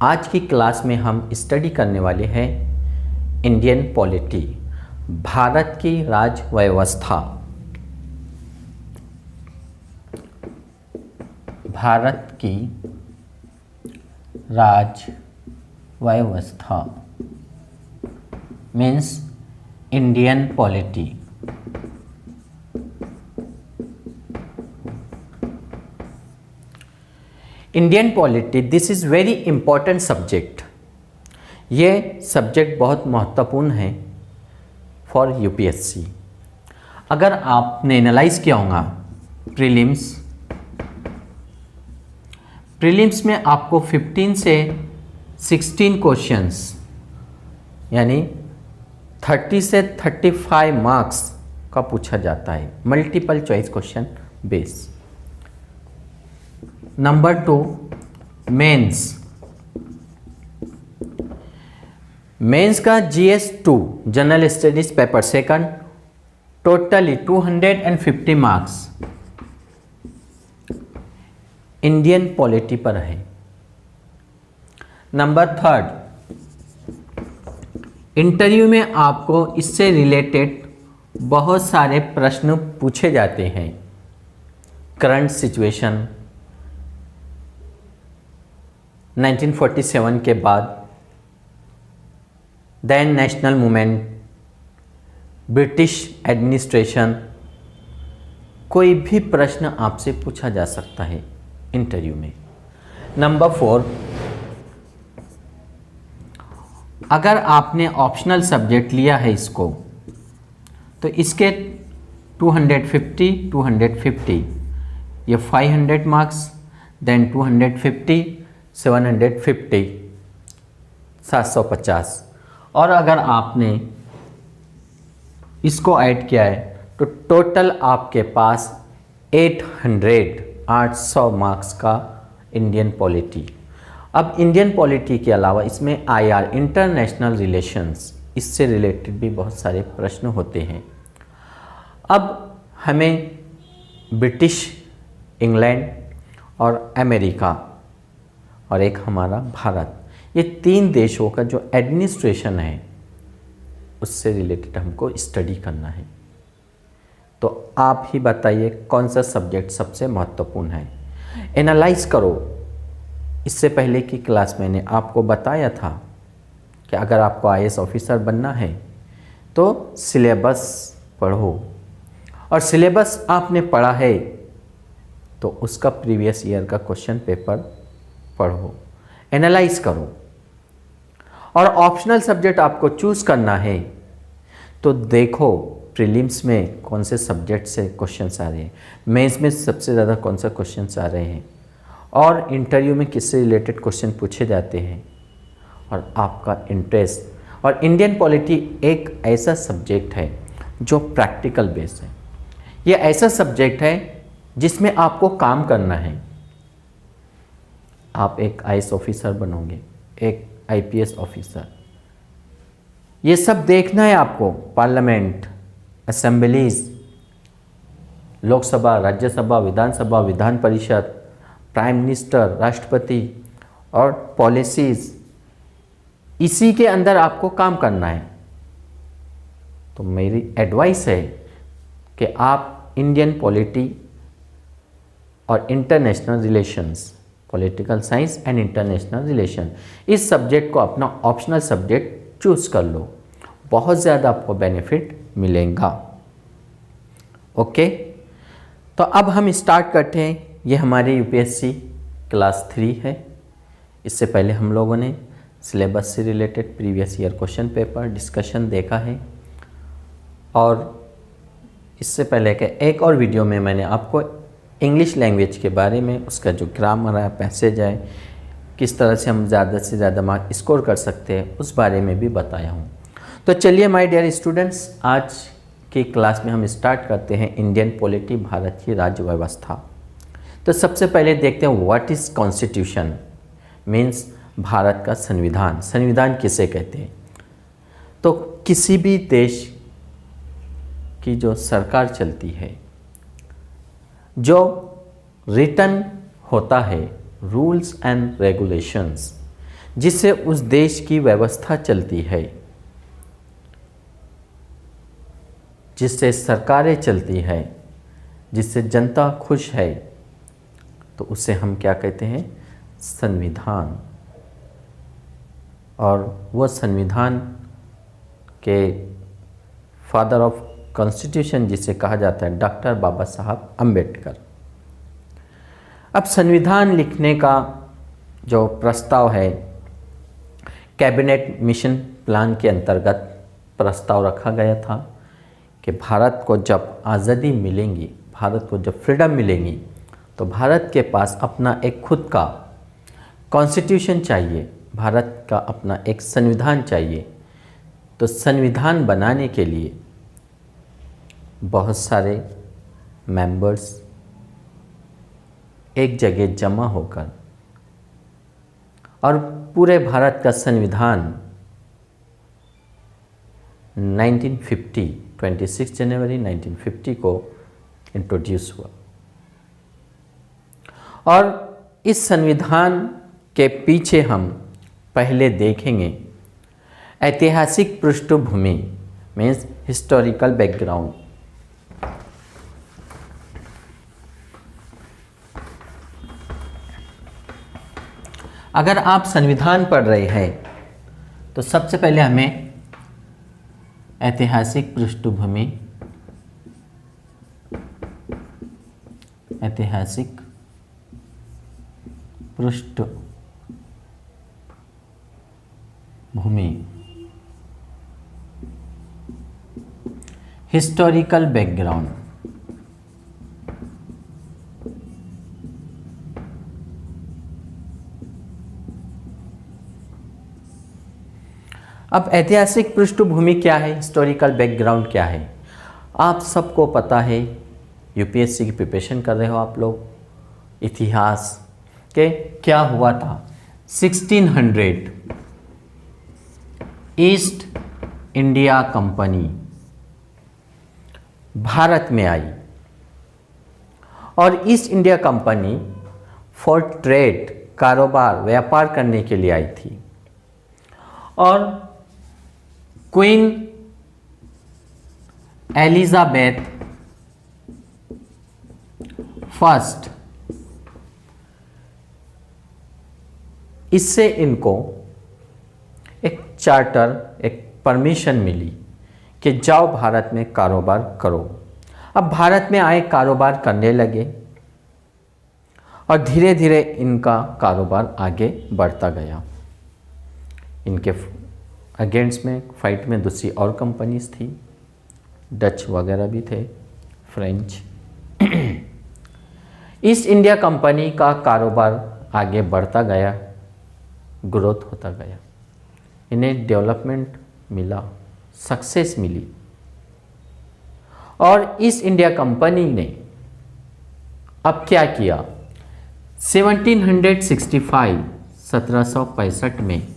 आज की क्लास में हम स्टडी करने वाले हैं इंडियन पॉलिटी, भारत की राज व्यवस्था। भारत की राज व्यवस्था means Indian polity. Indian polity, this is very important subject. ये सब्जेक्ट बहुत महत्वपूर्ण है फॉर यूपीएससी। अगर आपने एनालाइज किया होगा प्रीलिम्स में आपको 15 से 16 क्वेश्चंस यानी 30 से 35 मार्क्स का पूछा जाता है, multiple choice question base. Number 2, mains का GS2 general studies paper second, totally 250 marks Indian polity पर है। नंबर 3, इंटरव्यू में आपको इससे रिलेटेड बहुत सारे प्रश्न पूछे जाते हैं। करंट सिचुएशन, 1947 के बाद, then national movement, British administration, कोई भी प्रश्न आपसे पूछा जा सकता है इंटरव्यू में। नंबर 4, अगर आपने ऑप्शनल सब्जेक्ट लिया है इसको, तो इसके 250 ये 500 मार्क्स, देन 250 750 750, और अगर आपने इसको ऐड किया है तो टोटल आपके पास 800 मार्क्स का इंडियन पॉलिटी। अब इंडियन पॉलिटी के अलावा इसमें IR इंटरनेशनल रिलेशंस, इससे रिलेटेड भी बहुत सारे प्रश्न होते हैं। अब हमें ब्रिटिश, इंग्लैंड और अमेरिका और एक हमारा भारत, ये 3 देशों का जो एडमिनिस्ट्रेशन है उससे रिलेटेड हमको स्टडी करना है। तो आप ही बताइए कौन सा सब्जेक्ट सबसे महत्वपूर्ण है। एनालाइज करो। इससे पहले की क्लास मैंने आपको बताया था कि अगर आपको IAS ऑफिसर बनना है तो सिलेबस पढ़ो, और सिलेबस आपने पढ़ा है तो उसका प्रीवियस ईयर का क्वेश्चन पेपर पढ़ो, एनालाइज करो। और ऑप्शनल सब्जेक्ट आपको चूज़ करना है तो देखो प्रीलिम्स में कौन से सब्जेक्ट से क्वेश्चंस आ रहे हैं, मेंस में सबसे ज़्यादा कौन सा क्वेश्चंस आ रहे हैं, और इंटरव्यू में किससे रिलेटेड क्वेश्चन पूछे जाते हैं, और आपका इंटरेस्ट। और इंडियन पॉलिटी एक ऐसा सब्जेक्ट है जो प्रैक्टिकल बेस है। ये ऐसा सब्जेक्ट है जिसमें आपको काम करना है। आप एक IAS ऑफिसर बनोगे, एक IPS ऑफिसर, ये सब देखना है आपको। पार्लियामेंट, असेंबलीज, लोकसभा, राज्यसभा, विधानसभा, विधान परिषद, प्राइम मिनिस्टर, राष्ट्रपति और पॉलिसीज, इसी के अंदर आपको काम करना है। तो मेरी एडवाइस है कि आप इंडियन पॉलिटी और international relations, political science and international relation, इस सब्जेक्ट को अपना ऑप्शनल सब्जेक्ट चूज़ कर लो, बहुत ज़्यादा आपको बेनिफिट मिलेगा। ओके, तो अब हम स्टार्ट करते हैं। ये हमारे UPSC क्लास 3 है। इससे पहले हम लोगों ने सिलेबस से related previous year question paper discussion देखा है, और इससे पहले के एक और वीडियो में मैंने आपको इंग्लिश लैंग्वेज के बारे में, उसका जो ग्रामर है, पैसेज है, किस तरह से हम ज़्यादा से ज़्यादा मार्क स्कोर कर सकते हैं, उस बारे में भी बताया हूँ। तो चलिए माय डियर स्टूडेंट्स, आज की क्लास में हम स्टार्ट करते हैं इंडियन पॉलिटी, भारत की राज्य व्यवस्था। तो सबसे पहले देखते हैं what is constitution, means Bharat का संविधान। संविधान किसे कहते हैं? तो किसी भी देश की जो सरकार चलती है, जो रिटन होता है रूल्स एंड रेगुलेशंस, जिससे उस देश की व्यवस्था चलती है, जिससे सरकारें चलती है, जिससे जनता खुश है, तो उसे हम क्या कहते हैं? संविधान। और वह संविधान के फादर ऑफ कॉन्स्टिट्यूशन जिसे कहा जाता है डॉक्टर बाबा साहब अम्बेडकर। अब संविधान लिखने का जो प्रस्ताव है, कैबिनेट मिशन प्लान के अंतर्गत प्रस्ताव रखा गया था कि भारत को जब आज़ादी मिलेंगी, भारत को जब फ्रीडम मिलेंगी, तो भारत के पास अपना एक खुद का कॉन्स्टिट्यूशन चाहिए, भारत का अपना एक संविधान चाहिए। तो संविधान बनाने के लिए बहुत सारे मेंबर्स एक जगह जमा होकर और पूरे भारत का संविधान 26 जनवरी 1950 को इंट्रोड्यूस हुआ। और इस संविधान के पीछे हम पहले देखेंगे ऐतिहासिक पृष्ठभूमि, मीन्स हिस्टोरिकल बैकग्राउंड। अगर आप संविधान पढ़ रहे हैं तो सबसे पहले हमें ऐतिहासिक पृष्ठभूमि, ऐतिहासिक पृष्ठभूमि, हिस्टोरिकल बैकग्राउंड। अब ऐतिहासिक पृष्ठभूमि क्या है, हिस्टोरिकल बैकग्राउंड क्या है? आप सबको पता है, यूपीएससी की प्रिपरेशन कर रहे हो आप लोग, इतिहास के क्या हुआ था। 1600 ईस्ट इंडिया कंपनी भारत में आई और east India company for trade, कारोबार, व्यापार करने के लिए आई थी। और क्वीन एलिजाबेथ फर्स्ट, इससे इनको एक चार्टर, एक परमिशन मिली कि जाओ भारत में कारोबार करो। अब भारत में आए, कारोबार करने लगे और धीरे धीरे इनका कारोबार आगे बढ़ता गया। इनके अगेंस्ट में फाइट में दूसरी और कंपनीज थी, डच वगैरह भी थे, फ्रेंच। ईस्ट इंडिया कंपनी का कारोबार आगे बढ़ता गया, ग्रोथ होता गया, इन्हें डेवलपमेंट मिला, सक्सेस मिली। और ईस्ट इंडिया कंपनी ने अब क्या किया, 1765 में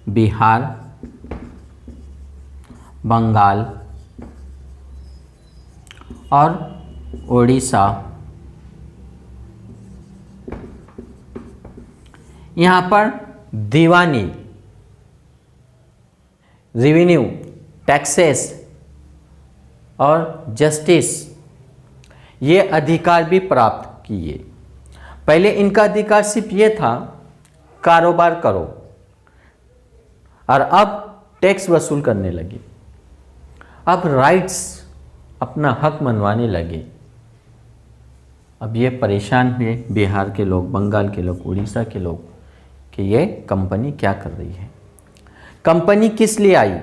बिहार, बंगाल और उड़ीसा, यहाँ पर दीवानी, रेवेन्यू, टैक्सेस और जस्टिस, ये अधिकार भी प्राप्त किए। पहले इनका अधिकार सिर्फ ये था कारोबार करो, और अब टैक्स वसूल करने लगे। अब राइट्स, अपना हक मनवाने लगे। अब ये परेशान हुए बिहार के लोग, बंगाल के लोग, उड़ीसा के लोग कि ये कंपनी क्या कर रही है। कंपनी किस लिए आई?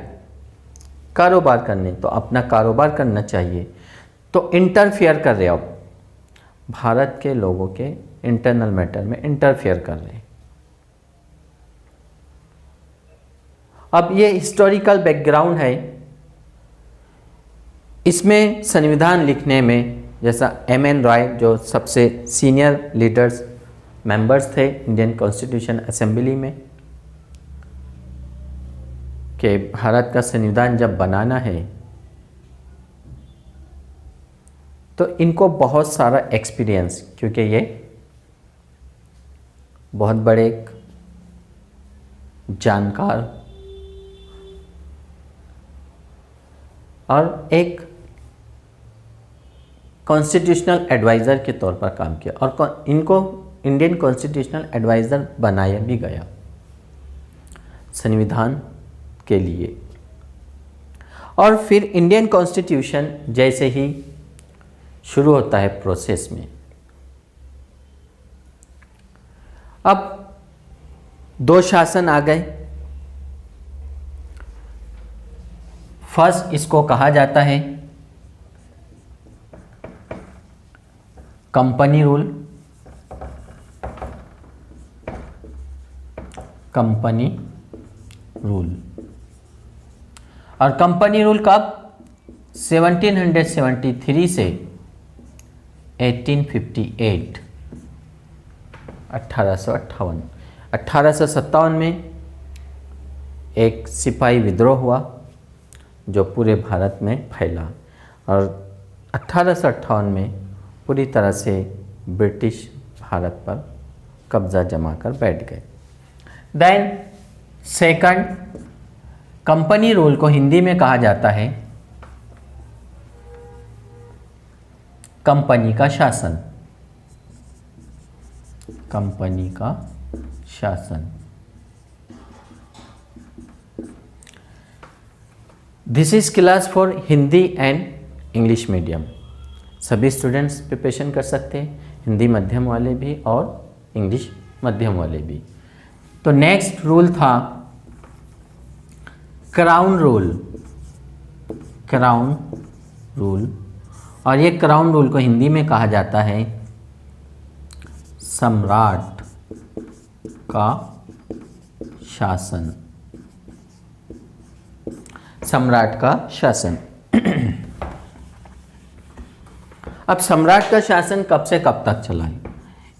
कारोबार करने, तो अपना कारोबार करना चाहिए, तो इंटरफेयर कर रहे हो, भारत के लोगों के इंटरनल मैटर में इंटरफेयर कर रहे हैं। अब ये हिस्टोरिकल बैकग्राउंड है। इसमें संविधान लिखने में, जैसा एम.एन. रॉय जो सबसे सीनियर लीडर्स मेंबर्स थे इंडियन कॉन्स्टिट्यूशन असेंबली में, कि भारत का संविधान जब बनाना है तो इनको बहुत सारा एक्सपीरियंस, क्योंकि ये बहुत बड़े जानकार और एक कॉन्स्टिट्यूशनल एडवाइज़र के तौर पर काम किया और इनको इंडियन कॉन्स्टिट्यूशनल एडवाइज़र बनाया भी गया संविधान के लिए। और फिर इंडियन कॉन्स्टिट्यूशन जैसे ही शुरू होता है प्रोसेस में, अब दो शासन आ गए। फर्स्ट इसको कहा जाता है कंपनी रूल। Company rule. और कंपनी रूल कब? 1773 से 1858, 1858। 1857 में एक सिपाही विद्रोह हुआ जो पूरे भारत में फैला और 1858 में पूरी तरह से ब्रिटिश भारत पर कब्जा जमा कर बैठ गए। देन सेकंड, कंपनी रूल को हिंदी में कहा जाता है कंपनी का शासन। कंपनी का शासन। This is class for Hindi and English medium. सभी स्टूडेंट्स प्रिपरेशन कर सकते हैं, हिंदी मध्यम वाले भी और इंग्लिश मध्यम वाले भी। तो नेक्स्ट रूल था क्राउन रूल। क्राउन रूल, और ये क्राउन रूल को हिंदी में कहा जाता है सम्राट का शासन। सम्राट का शासन। अब सम्राट का शासन कब से कब तक चला है?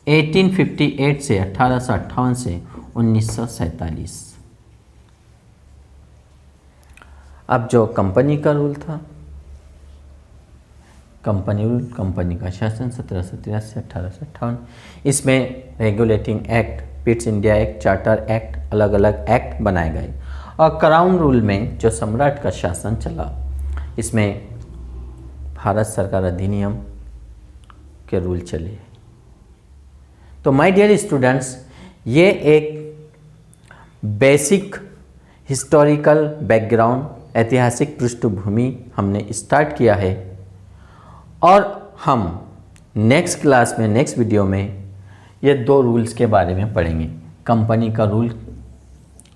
1858 से 1858 से 1947। अब जो कंपनी का रूल था, कंपनी रूल, कंपनी का शासन 1783 से 1858, इसमें regulating act, Pitt's India act, charter act, अलग अलग एक्ट बनाए गए। और क्राउन रूल में जो सम्राट का शासन चला, इसमें भारत सरकार अधिनियम के रूल चले। तो माय डियर स्टूडेंट्स, ये एक बेसिक हिस्टोरिकल बैकग्राउंड, ऐतिहासिक पृष्ठभूमि हमने स्टार्ट किया है और हम नेक्स्ट क्लास में, नेक्स्ट वीडियो में ये दो रूल्स के बारे में पढ़ेंगे, कंपनी का रूल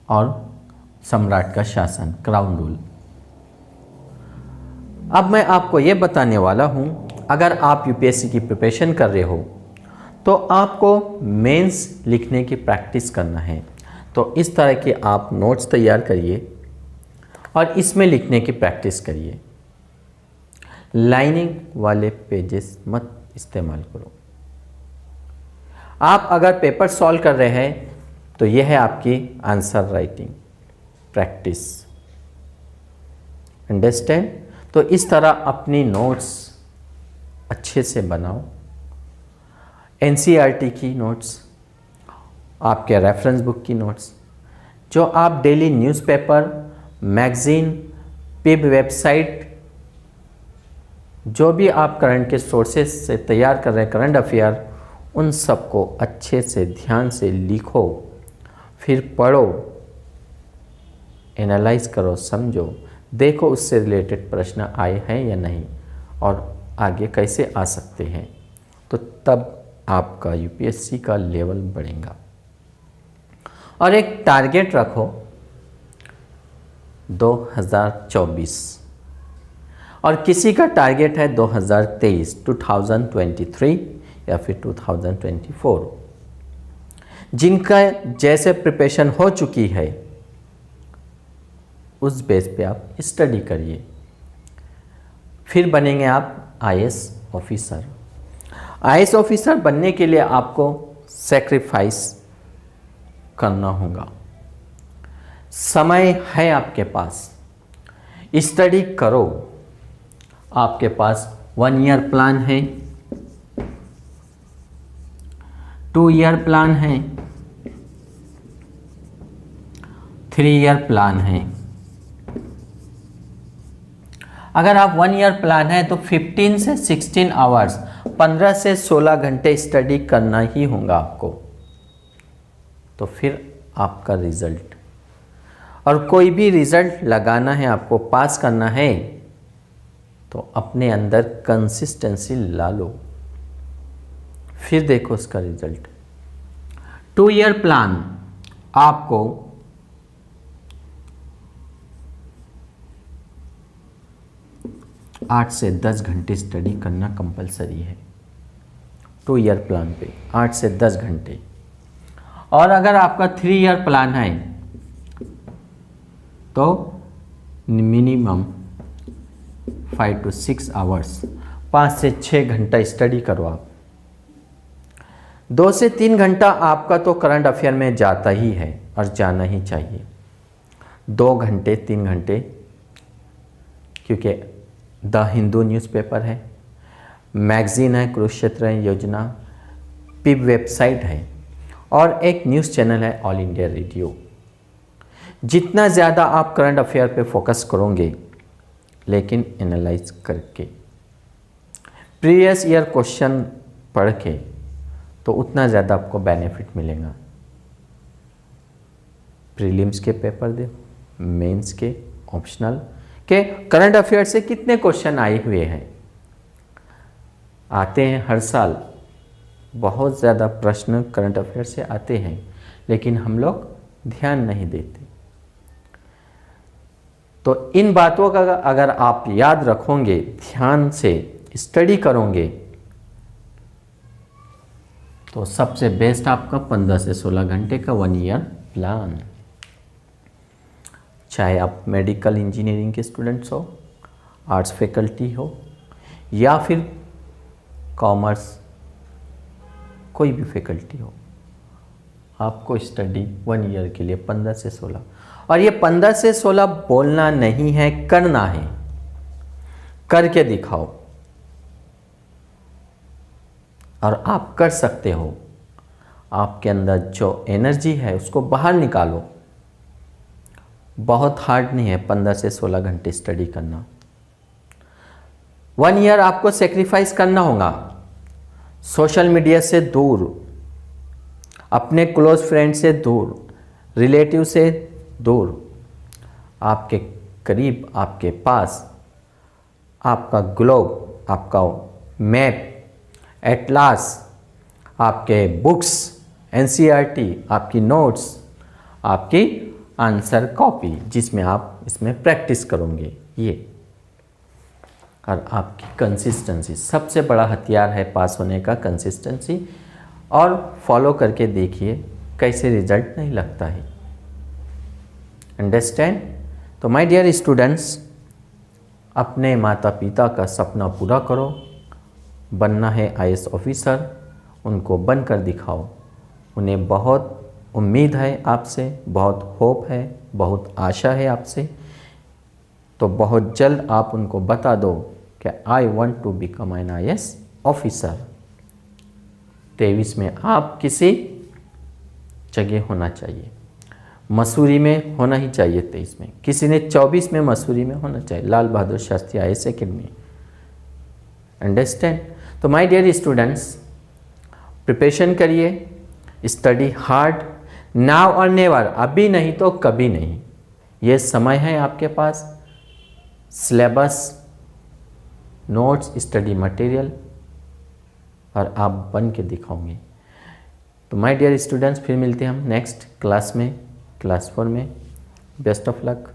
और सम्राट का शासन, क्राउन रूल। अब मैं आपको ये बताने वाला हूँ, अगर आप यूपीएससी की प्रिपरेशन कर रहे हो तो आपको मेंस लिखने की प्रैक्टिस करना है। तो इस तरह के आप नोट्स तैयार करिए और इसमें लिखने की प्रैक्टिस करिए। लाइनिंग वाले पेजेस मत इस्तेमाल करो। आप अगर पेपर सॉल्व कर रहे हैं तो यह है आपकी आंसर राइटिंग प्रैक्टिस। अंडरस्टैंड? तो इस तरह अपनी नोट्स अच्छे से बनाओ। एनसीईआरटी की नोट्स, आपके रेफरेंस बुक की नोट्स, जो आप डेली न्यूज़पेपर, मैगज़ीन, पिब वेबसाइट, जो भी आप करंट के सोर्सेज से तैयार कर रहे हैं करंट अफेयर, उन सबको अच्छे से ध्यान से लिखो, फिर पढ़ो, एनालाइज करो, समझो, देखो उससे रिलेटेड प्रश्न आए हैं या नहीं और आगे कैसे आ सकते हैं। तो तब आपका यूपीएससी का लेवल बढ़ेगा। और एक टारगेट रखो 2024, और किसी का टारगेट है 2023, 2023 या फिर 2024। जिनका जैसे प्रिपरेशन हो चुकी है उस बेस पे आप स्टडी करिए, फिर बनेंगे आप आईएएस ऑफिसर। आईएएस ऑफिसर बनने के लिए आपको सैक्रिफाइस करना होगा। समय है आपके पास, स्टडी करो। आपके पास 1 ईयर प्लान है, 2 ईयर प्लान है 3 ईयर प्लान है। अगर आप 1 ईयर प्लान है तो 15 से 16 आवर्स, 15 से 16 घंटे स्टडी करना ही होगा आपको। तो फिर आपका रिजल्ट, और कोई भी रिजल्ट लगाना है आपको, पास करना है, तो अपने अंदर कंसिस्टेंसी ला लो, फिर देखो उसका रिजल्ट। 2 ईयर प्लान आपको 8 से 10 घंटे स्टडी करना कंपलसरी है। 2 ईयर प्लान पे 8 से 10 घंटे। और अगर आपका 3 ईयर प्लान है तो मिनिमम 5 to 6 आवर्स, 5 से 6 घंटा स्टडी करो आप। 2 से 3 घंटा आपका तो करंट अफेयर में जाता ही है और जाना ही चाहिए। 2 घंटे 3 घंटे, क्योंकि द हिंदू न्यूज़पेपर है, मैगज़ीन है कुरुक्षेत्र योजना, पिब वेबसाइट है, और एक न्यूज़ चैनल है ऑल इंडिया रेडियो। जितना ज़्यादा आप करंट अफेयर पे फोकस करोगे, लेकिन एनालाइज करके, प्रीवियस ईयर क्वेश्चन पढ़ के, तो उतना ज़्यादा आपको बेनिफिट मिलेगा। प्रीलिम्स के पेपर दे, मेंस के, ऑप्शनल के, करंट अफेयर से कितने क्वेश्चन आए हुए हैं, आते हैं हर साल। बहुत ज़्यादा प्रश्न करंट अफेयर से आते हैं, लेकिन हम लोग ध्यान नहीं देते। तो इन बातों का अगर आप याद रखोगे, ध्यान से स्टडी करोगे, तो सबसे बेस्ट आपका 15 से 16 घंटे का 1 ईयर प्लान। चाहे आप मेडिकल इंजीनियरिंग के स्टूडेंट्स हो, आर्ट्स फैकल्टी हो, या फिर कॉमर्स, कोई भी फैकल्टी हो, आपको स्टडी 1 ईयर के लिए 15 से 16, और ये 15 से 16 बोलना नहीं है, करना है। करके दिखाओ, और आप कर सकते हो। आपके अंदर जो एनर्जी है उसको बाहर निकालो। बहुत हार्ड नहीं है 15 से 16 घंटे स्टडी करना। 1 ईयर आपको सेक्रीफाइस करना होगा। सोशल मीडिया से दूर, अपने क्लोज फ्रेंड से दूर, रिलेटिव से दूर, आपके करीब, आपके पास आपका ग्लोब, आपका मैप, एटलास, आपके बुक्स, एनसीईआरटी, आपकी नोट्स, आपकी आंसर कॉपी, जिसमें आप इसमें प्रैक्टिस करोगे, ये, और आपकी कंसिस्टेंसी। सबसे बड़ा हथियार है पास होने का कंसिस्टेंसी। और फॉलो करके देखिए कैसे रिजल्ट नहीं लगता है। अंडरस्टैंड? तो माय डियर स्टूडेंट्स, अपने माता पिता का सपना पूरा करो। बनना है आईएएस ऑफिसर, उनको बनकर दिखाओ। उन्हें बहुत उम्मीद है आपसे, बहुत होप है, बहुत आशा है आपसे। तो बहुत जल्द आप उनको बता दो कि I want to become an IAS officer. 23 में आप किसी जगह होना चाहिए, मसूरी में होना ही चाहिए। 23 में किसी ने 24 में मसूरी में होना चाहिए, Lal Bahadur Shastri IAS academy. Understand? तो माय डियर स्टूडेंट्स, प्रिपरेशन करिए, स्टडी हार्ड, नाउ और नेवर, अभी नहीं तो कभी नहीं। ये समय है आपके पास। सिलेबस, नोट्स, स्टडी मटेरियल, और आप बन के दिखाओगे। तो माय डियर स्टूडेंट्स, फिर मिलते हैं हम नेक्स्ट क्लास में, क्लास 4 में। Best of luck.